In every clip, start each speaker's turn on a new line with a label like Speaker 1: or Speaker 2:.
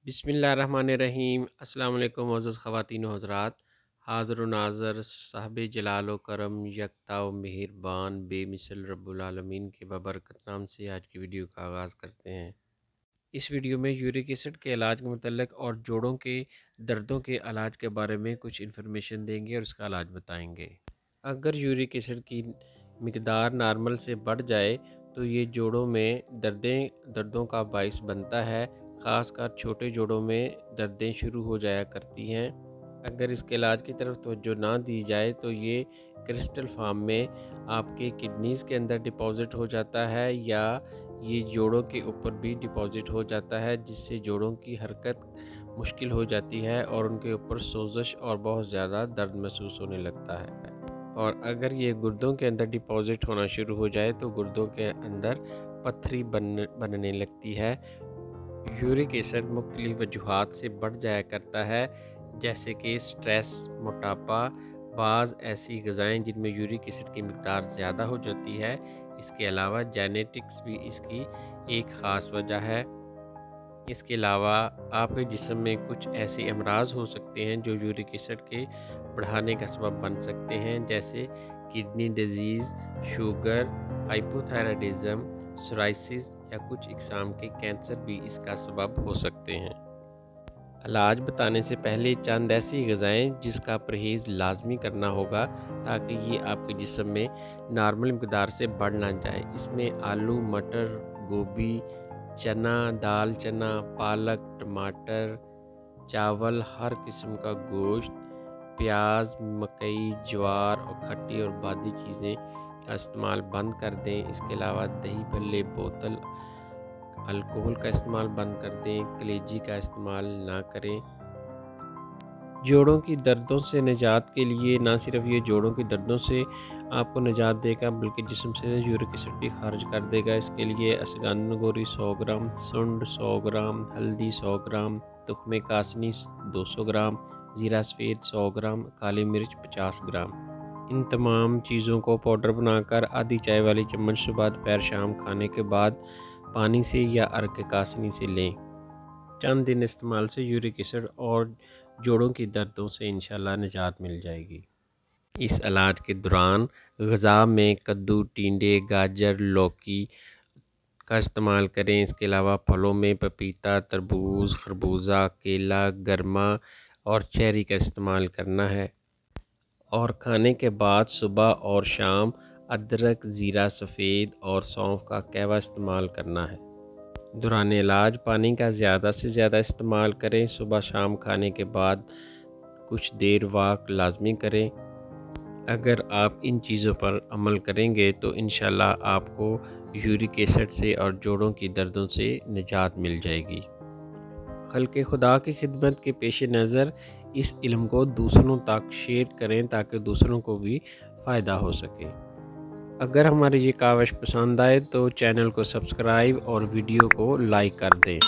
Speaker 1: بسم اللہ الرحمن الرحیم۔ السلام علیکم معزز خواتین و حضرات، حاضر و ناظر صاحب جلال و کرم یکتا و مہربان بے مثل رب العالمین کے بابرکت نام سے آج کی ویڈیو کا آغاز کرتے ہیں۔ اس ویڈیو میں یورک ایسڈ کے علاج کے متعلق اور جوڑوں کے دردوں کے علاج کے بارے میں کچھ انفارمیشن دیں گے اور اس کا علاج بتائیں گے۔ اگر یورک ایسڈ کی مقدار نارمل سے بڑھ جائے تو یہ جوڑوں میں دردوں کا باعث بنتا ہے، خاص کر چھوٹے جوڑوں میں دردیں شروع ہو جایا کرتی ہیں۔ اگر اس کے علاج کی طرف توجہ نہ دی جائے تو یہ کرسٹل فارم میں آپ کے کڈنیز کے اندر ڈپازٹ ہو جاتا ہے یا یہ جوڑوں کے اوپر بھی ڈپازٹ ہو جاتا ہے، جس سے جوڑوں کی حرکت مشکل ہو جاتی ہے اور ان کے اوپر سوزش اور بہت زیادہ درد محسوس ہونے لگتا ہے۔ اور اگر یہ گردوں کے اندر ڈپازٹ ہونا شروع ہو جائے تو گردوں کے اندر پتھری بننے لگتی ہے۔ یورک ایسڈ مختلف وجوہات سے بڑھ جایا کرتا ہے، جیسے کہ سٹریس، موٹاپا، بعض ایسی غذائیں جن میں یورک ایسڈ کی مقدار زیادہ ہو جاتی ہے۔ اس کے علاوہ جینیٹکس بھی اس کی ایک خاص وجہ ہے۔ اس کے علاوہ آپ کے جسم میں کچھ ایسے امراض ہو سکتے ہیں جو یورک ایسڈ کے بڑھانے کا سبب بن سکتے ہیں، جیسے کڈنی ڈیزیز، شوگر، ہائپوتھائرائڈزم، سورائسس یا کچھ اقسام کے کینسر بھی اس کا سبب ہو سکتے ہیں۔ علاج بتانے سے پہلے چند ایسی غذائیں جس کا پرہیز لازمی کرنا ہوگا تاکہ یہ آپ کے جسم میں نارمل مقدار سے بڑھ نہ جائے۔ اس میں آلو، مٹر، گوبھی، چنا، دال چنا، پالک، ٹماٹر، چاول، ہر قسم کا گوشت، پیاز، مکئی، جوار اور کھٹی اور بادی چیزیں کا استعمال بند کر دیں۔ اس کے علاوہ دہی بھلے، بوتل الکحل کا استعمال بند کر دیں، کلیجی کا استعمال نہ کریں۔ جوڑوں کی دردوں سے نجات کے لیے نہ صرف یہ جوڑوں کی دردوں سے آپ کو نجات دے گا بلکہ جسم سے یورک ایسڈ بھی خارج کر دے گا۔ اس کے لیے اشگاندھا گوری 100 گرام، سنڈ 100 گرام، ہلدی 100 گرام، تخم کاسنی 200 گرام، زیرہ سفید 100 گرام، کالی مرچ 50 گرام۔ ان تمام چیزوں کو پاؤڈر بنا کر آدھی چائے والی چمچ صبح دوپہر شام کھانے کے بعد پانی سے یا عرق کاسنی سے لیں۔ چند دن استعمال سے یورک ایسڈ اور جوڑوں کی دردوں سے انشاءاللہ نجات مل جائے گی۔ اس علاج کے دوران غذا میں کدو، ٹینڈے، گاجر، لوکی کا استعمال کریں۔ اس کے علاوہ پھلوں میں پپیتا، تربوز، خربوزہ، کیلا، گرما اور چیری کا استعمال کرنا ہے۔ اور کھانے کے بعد صبح اور شام ادرک، زیرہ سفید اور سونف کا قہوہ استعمال کرنا ہے۔ دوران علاج پانی کا زیادہ سے زیادہ استعمال کریں۔ صبح شام کھانے کے بعد کچھ دیر واک لازمی کریں۔ اگر آپ ان چیزوں پر عمل کریں گے تو انشاءاللہ آپ کو یورک ایسڈ سے اور جوڑوں کی دردوں سے نجات مل جائے گی۔ خلق خدا کی خدمت کے پیش نظر اس علم کو دوسروں تک شیئر کریں تاکہ دوسروں کو بھی فائدہ ہو سکے۔ اگر ہماری یہ کاوش پسند آئے تو چینل کو سبسکرائب اور ویڈیو کو لائک کر دیں۔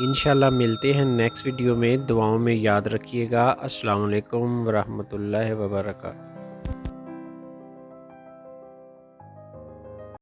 Speaker 1: انشاءاللہ ملتے ہیں نیکسٹ ویڈیو میں، دعاؤں میں یاد رکھیے گا۔ السلام علیکم ورحمۃ اللہ وبرکاتہ۔